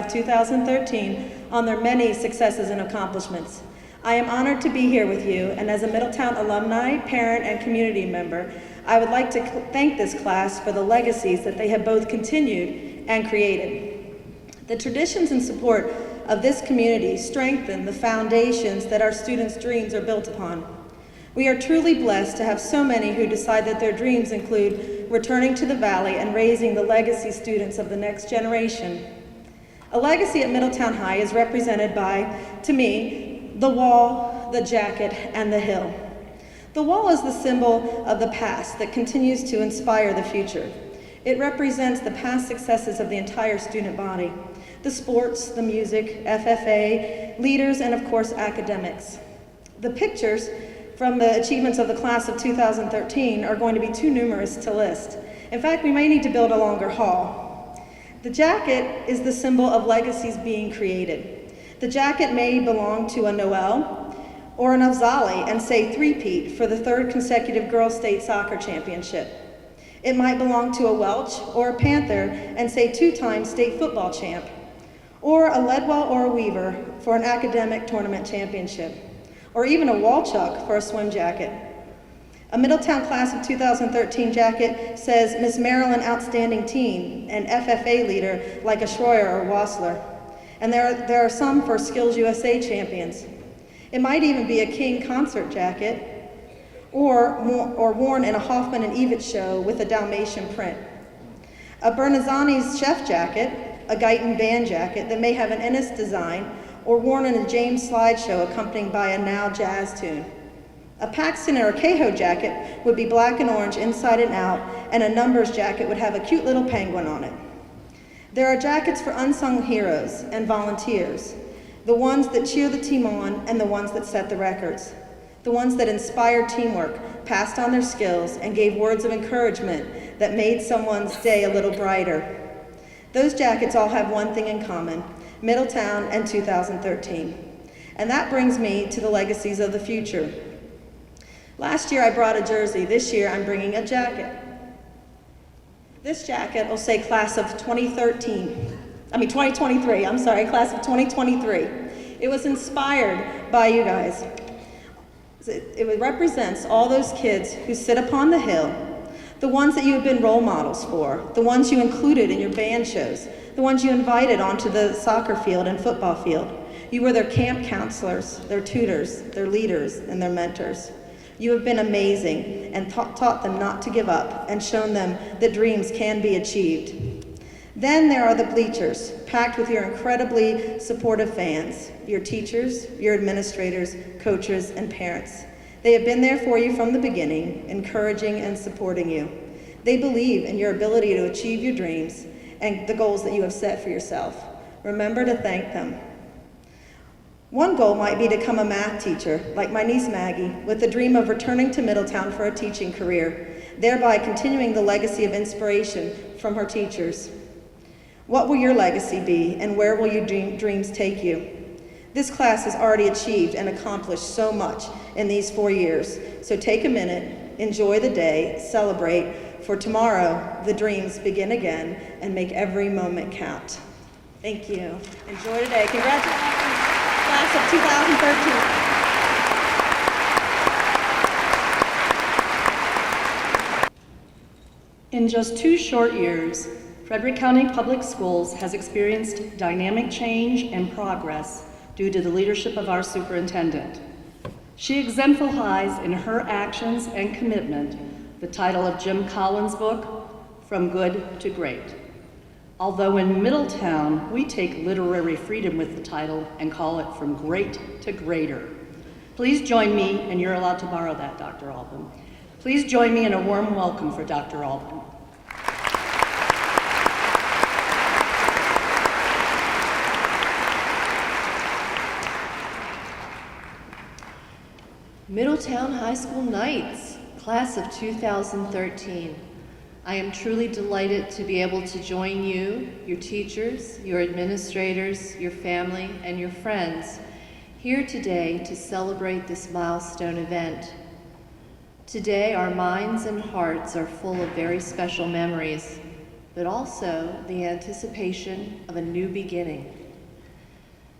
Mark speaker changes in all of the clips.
Speaker 1: of 2013 on their many successes and accomplishments. I am honored to be here with you, and as a Middletown alumni, parent, and community member, I would like to thank this class for the legacies that they have both continued and created. The traditions and support of this community strengthen the foundations that our students' dreams are built upon. We are truly blessed to have so many who decide that their dreams include returning to the Valley and raising the legacy students of the next generation. A legacy at Middletown High is represented by, to me, the wall, the jacket, and the hill. The wall is the symbol of the past that continues to inspire the future. It represents the past successes of the entire student body, the sports, the music, FFA, leaders, and of course academics. The pictures from the achievements of the class of 2013 are going to be too numerous to list. In fact, we may need to build a longer hall. The jacket is the symbol of legacies being created. The jacket may belong to a Noel or an Afzali and say three-peat for the third consecutive girls' state soccer championship. It might belong to a Welch or a Panther and say two-time state football champ, or a Ledwell or a Weaver for an academic tournament championship, or even a Walchuk for a swim jacket. A Middletown class of 2013 jacket says Miss Maryland Outstanding Teen and FFA leader like a Schroyer or Wassler. And there are some for Skills USA champions. It might even be a King concert jacket or worn in a Hoffman and Evitz show with a Dalmatian print. A Bernazzani's chef jacket, a Guyton band jacket that may have an Ennis design or worn in a James slideshow accompanied by a now jazz tune. A Paxton or a Cahoe jacket would be black and orange inside and out, and a numbers jacket would have a cute little penguin on it. There are jackets for unsung heroes and volunteers, the ones that cheer the team on and the ones that set the records, the ones that inspired teamwork, passed on their skills, and gave words of encouragement that made someone's day a little brighter. Those jackets all have one thing in common: Middletown and 2013. And that brings me to the legacies of the future. Last year I brought a jersey. This year I'm bringing a jacket. This jacket will say class of 2023, I'm sorry, class of 2023. It was inspired by you guys. It represents all those kids who sit upon the hill, the ones that you have been role models for, the ones you included in your band shows, the ones you invited onto the soccer field and football field. You were their camp counselors, their tutors, their leaders, and their mentors. You have been amazing and taught them not to give up and shown them that dreams can be achieved. Then there are the bleachers, packed with your incredibly supportive fans, your teachers, your administrators, coaches, and parents. They have been there for you from the beginning, encouraging and supporting you. They believe in your ability to achieve your dreams and the goals that you have set for yourself. Remember to thank them. One goal might be to become a math teacher, like my niece Maggie, with the dream of returning to Middletown for a teaching career, thereby continuing the legacy of inspiration from her teachers. What will your legacy be, and where will your dreams take you? This class has already achieved and accomplished so much in these 4 years, so take a minute, enjoy the day, celebrate, for tomorrow the dreams begin again, and make every moment count. Thank you. Enjoy today. Congratulations. Class of 2013.
Speaker 2: In just 2 short years, Frederick County Public Schools has experienced dynamic change and progress due to the leadership of our superintendent. She exemplifies in her actions and commitment the title of Jim Collins' book, From Good to Great. Although in Middletown, we take literary freedom with the title and call it From Great to Greater. Please join me, and you're allowed to borrow that, Dr. Albin. Please join me in a warm welcome for Dr. Albin.
Speaker 3: Middletown High School Knights, class of 2013. I am truly delighted to be able to join you, your teachers, your administrators, your family, and your friends here today to celebrate this milestone event. Today, our minds and hearts are full of very special memories. but also the anticipation of a new beginning.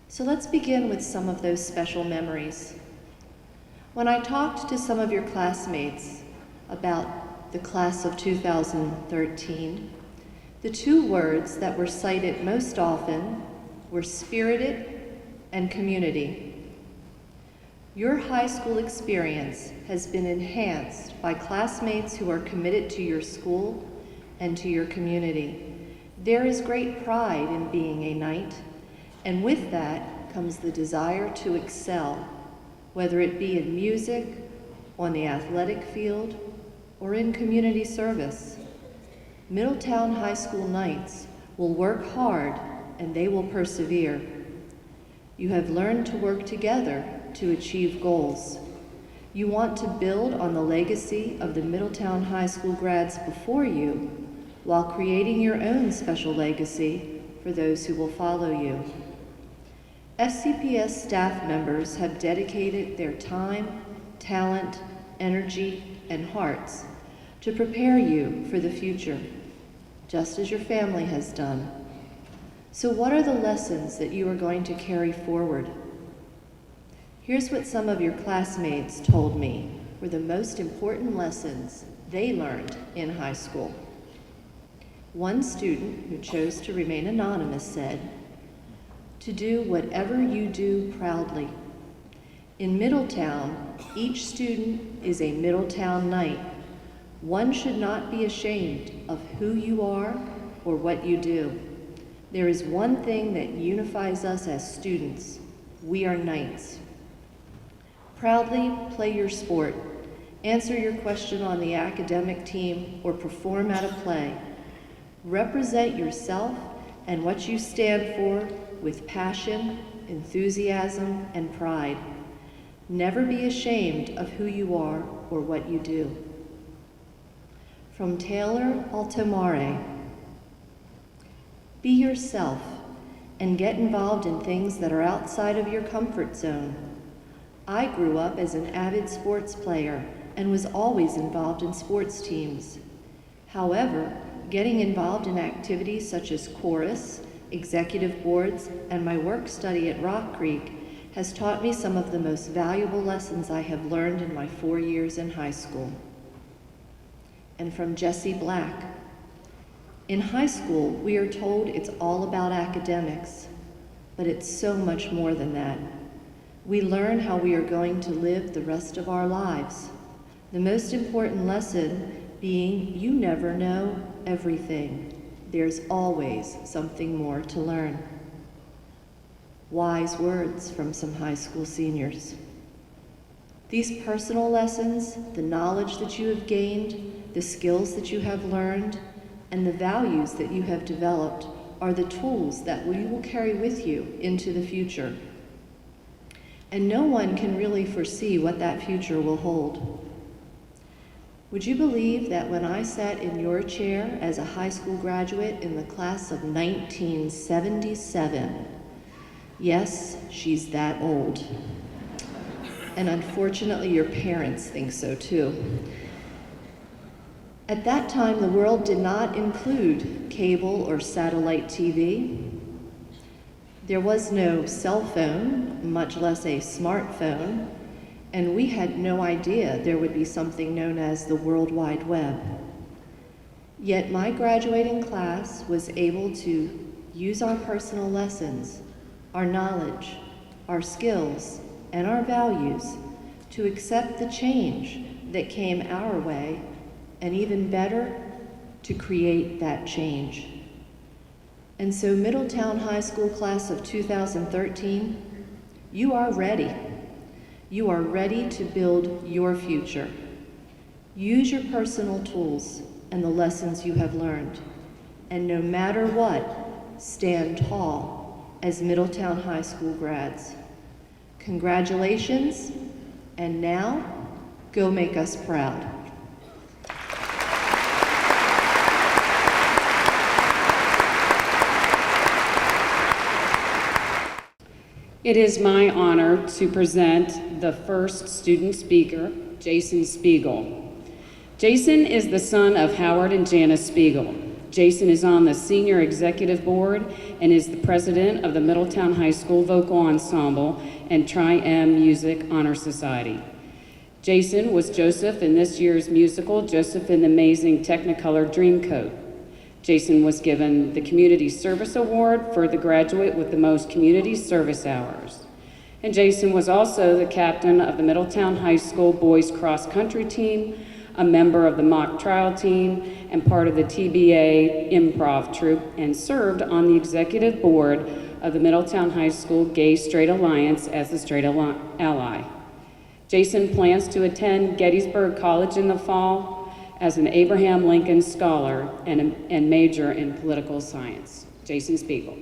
Speaker 3: So let's begin with some of those special memories. When I talked to some of your classmates about the class of 2013, the two words that were cited most often were spirited and community. Your high school experience has been enhanced by classmates who are committed to your school and to your community. There is great pride in being a knight, and with that comes the desire to excel, whether it be in music, on the athletic field, or in community service. Middletown High School Knights will work hard and they will persevere. You have learned to work together to achieve goals. You want to build on the legacy of the Middletown High School grads before you while creating your own special legacy for those who will follow you. SCPS staff members have dedicated their time, talent, energy, and hearts to prepare you for the future, just as your family has done. So what are the lessons that you are going to carry forward? Here's what some of your classmates told me were the most important lessons they learned in high school. One student who chose to remain anonymous said, "To do whatever you do proudly. In Middletown, each student is a Middletown Knight. One should not be ashamed of who you are or what you do. There is one thing that unifies us as students. We are knights. Proudly play your sport, answer your question on the academic team, or perform at a play. Represent yourself and what you stand for with passion, enthusiasm, and pride. Never be ashamed of who you are or what you do." From Taylor Altomare, be yourself and get involved in things that are outside of your comfort zone. I grew up as an avid sports player and was always involved in sports teams. However, getting involved in activities such as chorus, executive boards, and my work study at Rock Creek has taught me some of the most valuable lessons I have learned in my 4 years in high school. And from Jessie Black, in high school, we are told it's all about academics, but it's so much more than that. We learn how we are going to live the rest of our lives. The most important lesson being you never know everything. There's always something more to learn. Wise words from some high school seniors. These personal lessons, the knowledge that you have gained, the skills that you have learned, and the values that you have developed are the tools that we will carry with you into the future. And no one can really foresee what that future will hold. Would you believe that when I sat in your chair as a high school graduate in the class of 1977, yes, she's that old. And unfortunately, your parents think so too. At that time, the world did not include cable or satellite TV. There was no cell phone, much less a smartphone, and we had no idea there would be something known as the World Wide Web. Yet my graduating class was able to use our personal lessons, our knowledge, our skills, and our values to accept the change that came our way, and even better, to create that change. And so Middletown High School class of 2013, you are ready. You are ready to build your future. Use your personal tools and the lessons you have learned. And no matter what, stand tall as Middletown High School grads. Congratulations, and now, go make us proud.
Speaker 4: It is my honor to present the first student speaker, Jason Spiegel. Jason is the son of Howard and Janice Spiegel. Jason is on the Senior Executive Board and is the president of the Middletown High School Vocal Ensemble and Tri-M Music Honor Society. Jason was Joseph in this year's musical, Joseph in the Amazing Technicolor Dreamcoat. Jason was given the Community Service Award for the graduate with the most community service hours. And Jason was also the captain of the Middletown High School Boys Cross Country Team, a member of the mock trial team, and part of the TBA improv troupe, and served on the executive board of the Middletown High School Gay Straight Alliance as the Straight Ally. Jason plans to attend Gettysburg College in the fall as an Abraham Lincoln Scholar and major in political science. Jason Spiegel.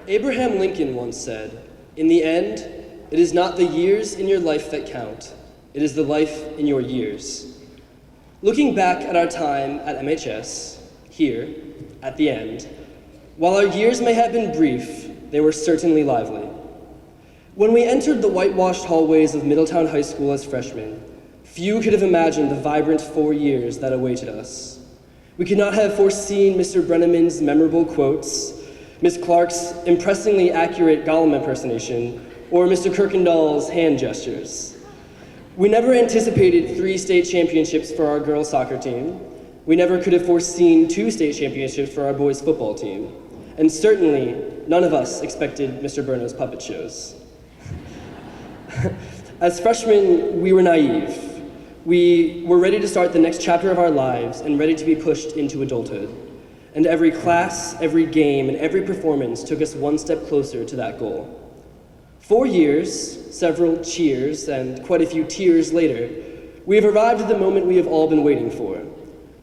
Speaker 5: Abraham Lincoln once said, "In the end, it is not the years in your life that count, it is the life in your years." Looking back at our time at MHS, here, at the end, while our years may have been brief, they were certainly lively. When we entered the whitewashed hallways of Middletown High School as freshmen, few could have imagined the vibrant 4 years that awaited us. We could not have foreseen Mr. Brenneman's memorable quotes, Miss Clark's impressingly accurate Gollum impersonation, or Mr. Kirkendall's hand gestures. We never anticipated 3 state championships for our girls' soccer team. We never could have foreseen 2 state championships for our boys' football team. And certainly, none of us expected Mr. Burno's puppet shows. As freshmen, we were naive. We were ready to start the next chapter of our lives and ready to be pushed into adulthood. And every class, every game, and every performance took us one step closer to that goal. 4 years, several cheers, and quite a few tears later, we have arrived at the moment we have all been waiting for.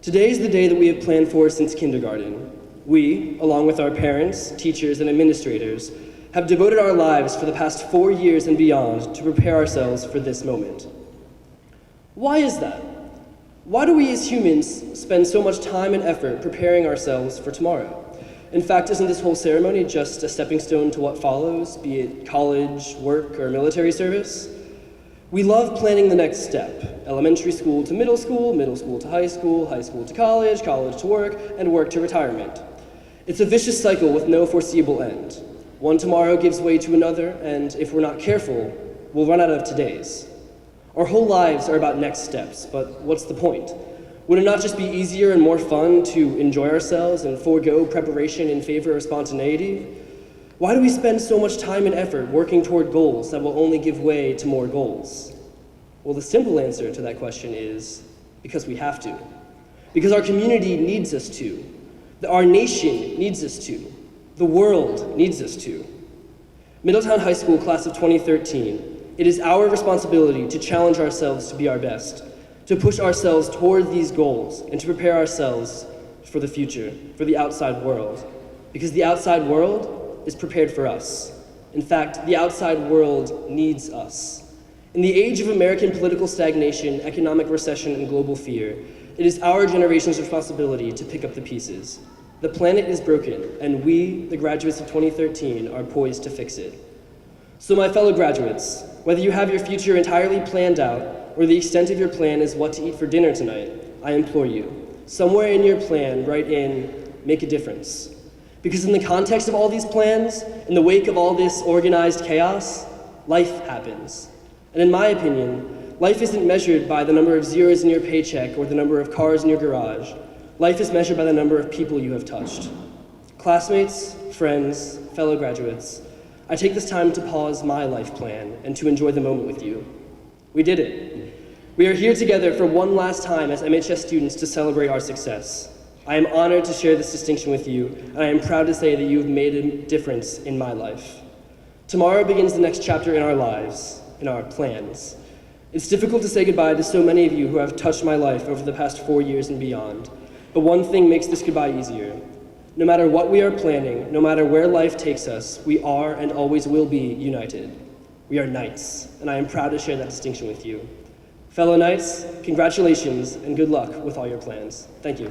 Speaker 5: Today is the day that we have planned for since kindergarten. We, along with our parents, teachers, and administrators, have devoted our lives for the past 4 years and beyond to prepare ourselves for this moment. Why is that? Why do we as humans spend so much time and effort preparing ourselves for tomorrow? In fact, isn't this whole ceremony just a stepping stone to what follows, be it college, work, or military service? We love planning the next step, elementary school to middle school to high school to college, college to work, and work to retirement. It's a vicious cycle with no foreseeable end. One tomorrow gives way to another, and if we're not careful, we'll run out of today's. Our whole lives are about next steps, but what's the point? Would it not just be easier and more fun to enjoy ourselves and forego preparation in favor of spontaneity? Why do we spend so much time and effort working toward goals that will only give way to more goals? Well, the simple answer to that question is because we have to. Because our community needs us to. Our nation needs us to. The world needs us to. Middletown High School class of 2013, it is our responsibility to challenge ourselves to be our best, to push ourselves toward these goals, and to prepare ourselves for the future, for the outside world. Because the outside world is prepared for us. In fact, the outside world needs us. In the age of American political stagnation, economic recession, and global fear, it is our generation's responsibility to pick up the pieces. The planet is broken, and we, the graduates of 2013, are poised to fix it. So my fellow graduates, whether you have your future entirely planned out, or the extent of your plan is what to eat for dinner tonight, I implore you, somewhere in your plan, write in, make a difference. Because in the context of all these plans, in the wake of all this organized chaos, life happens. And in my opinion, life isn't measured by the number of zeros in your paycheck or the number of cars in your garage. Life is measured by the number of people you have touched. Classmates, friends, fellow graduates, I take this time to pause my life plan and to enjoy the moment with you. We did it. We are here together for one last time as MHS students to celebrate our success. I am honored to share this distinction with you, and I am proud to say that you have made a difference in my life. Tomorrow begins the next chapter in our lives, in our plans. It's difficult to say goodbye to so many of you who have touched my life over the past 4 years and beyond, but one thing makes this goodbye easier. No matter what we are planning, no matter where life takes us, we are and always will be united. We are Knights, and I am proud to share that distinction with you. Fellow Knights, congratulations and good luck with all your plans. Thank you.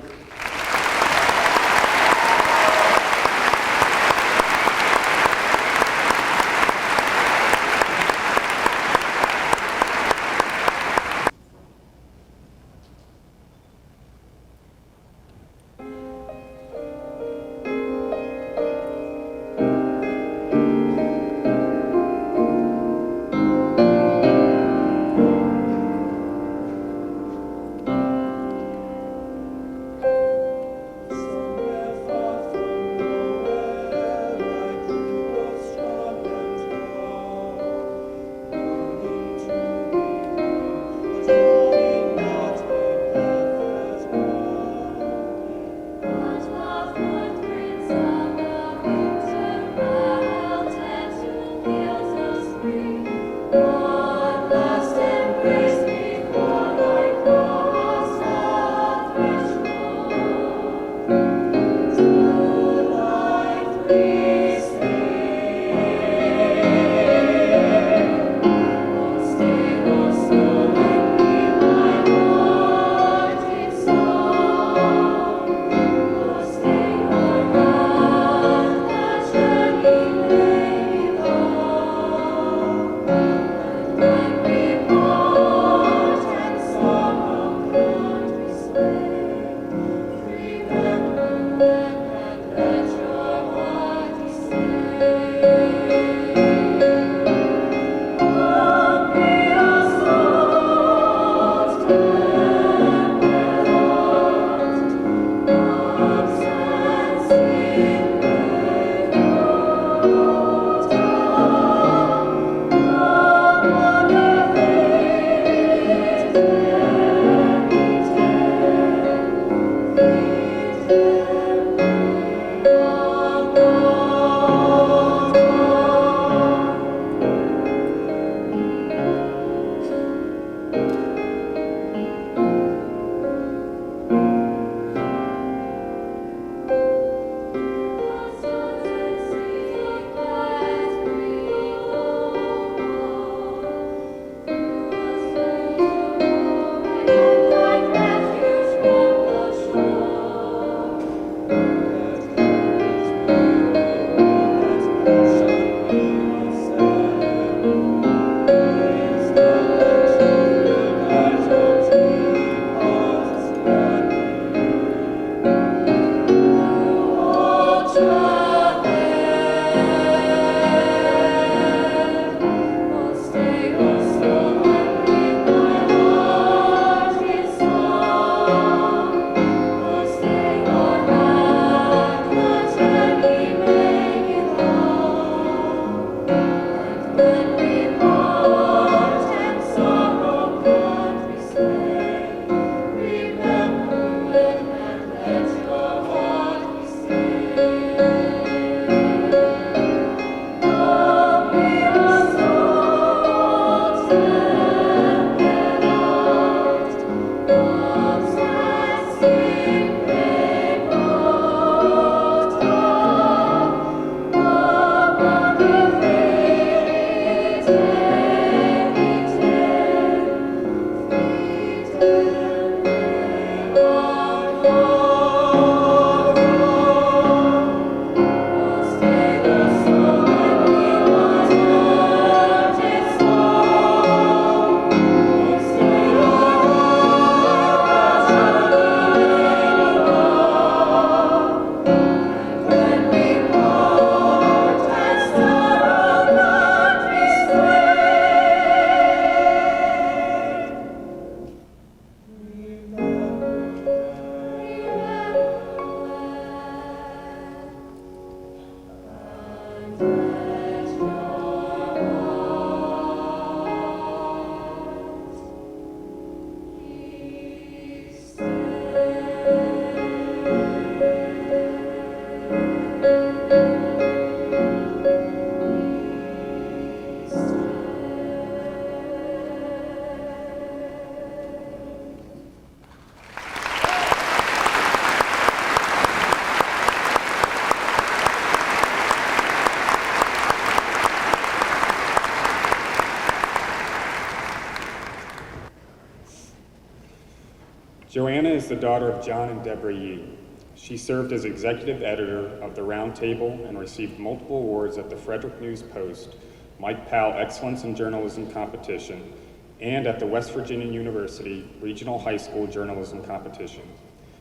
Speaker 6: Joanna is the daughter of John and Deborah Yee. She served as executive editor of the Round Table and received multiple awards at the Frederick News Post, Mike Powell Excellence in Journalism Competition, and at the West Virginia University Regional High School Journalism Competition.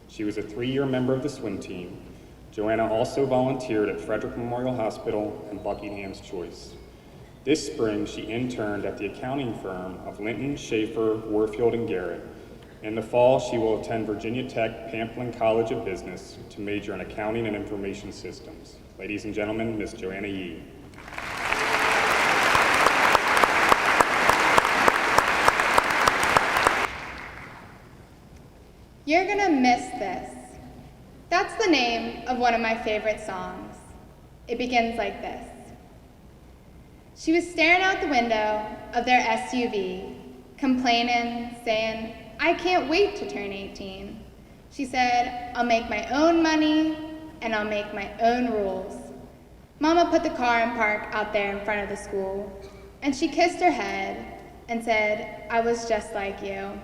Speaker 6: She was a 3-year member of the swim team. Joanna also volunteered at Frederick Memorial Hospital and Buckingham's Choice. This spring, she interned at the accounting firm of Linton, Schaefer, Warfield, and Garrett. In the fall, she will attend Virginia Tech Pamplin College of Business to major in accounting and information systems. Ladies and gentlemen, Ms. Joanna Yee.
Speaker 7: You're gonna miss this. That's the name of one of my favorite songs. It begins like this. She was staring out the window of their SUV, complaining, saying, I can't wait to turn 18. She said, I'll make my own money and I'll make my own rules. Mama put the car in park out there in front of the school, and she kissed her head and said, I was just like you.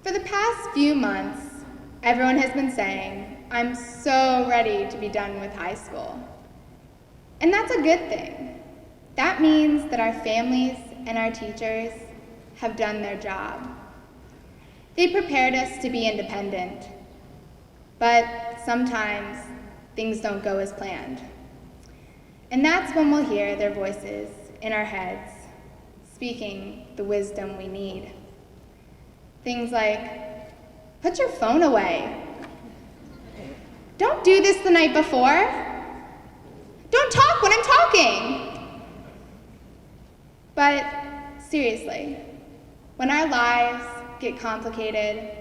Speaker 7: For the past few months, everyone has been saying, I'm so ready to be done with high school. And that's a good thing. That means that our families and our teachers have done their job. They prepared us to be independent, but sometimes things don't go as planned. And that's when we'll hear their voices in our heads, speaking the wisdom we need. Things like, put your phone away. Don't do this the night before. Don't talk when I'm talking. But seriously, when our lives get complicated,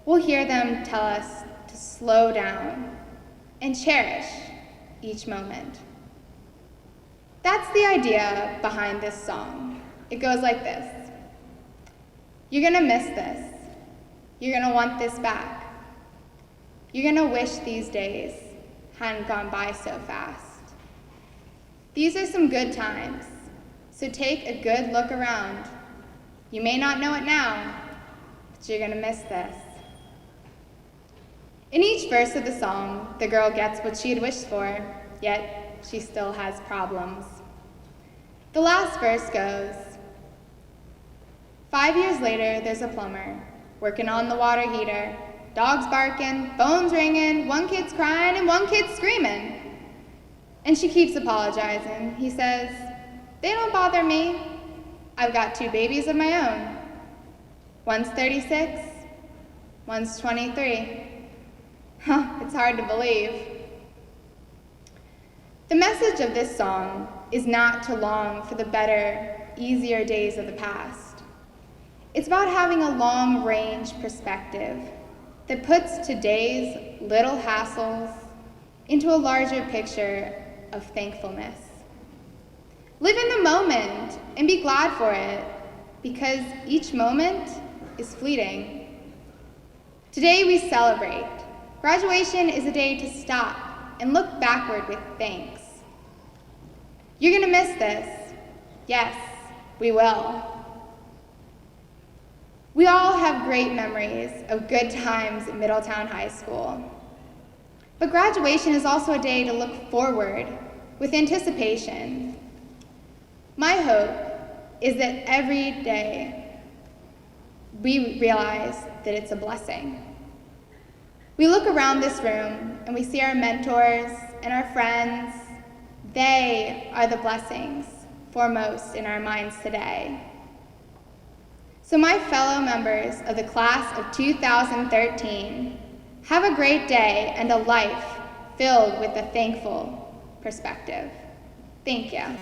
Speaker 7: we'll hear them tell us to slow down and cherish each moment. That's the idea behind this song. It goes like this. You're gonna miss this. You're gonna want this back. You're gonna wish these days hadn't gone by so fast. These are some good times, so take a good look around. You may not know it now, but you're gonna miss this. In each verse of the song, the girl gets what she had wished for, yet she still has problems. The last verse goes, 5 years later, there's a plumber working on the water heater, dogs barking, phones ringing, one kid's crying and one kid's screaming. And she keeps apologizing. He says, they don't bother me. I've got 2 babies of my own. One's 36, one's 23. It's hard to believe. The message of this song is not to long for the better, easier days of the past. It's about having a long-range perspective that puts today's little hassles into a larger picture of thankfulness. Live in the moment and be glad for it, because each moment is fleeting. Today we celebrate. Graduation is a day to stop and look backward with thanks. You're gonna miss this. Yes, we will. We all have great memories of good times at Middletown High School. But graduation is also a day to look forward with anticipation. My hope is that every day we realize that it's a blessing. We look around this room and we see our mentors and our friends. They are the blessings foremost in our minds today. So my fellow members of the class of 2013, have a great day and a life filled with a thankful perspective. Thank you.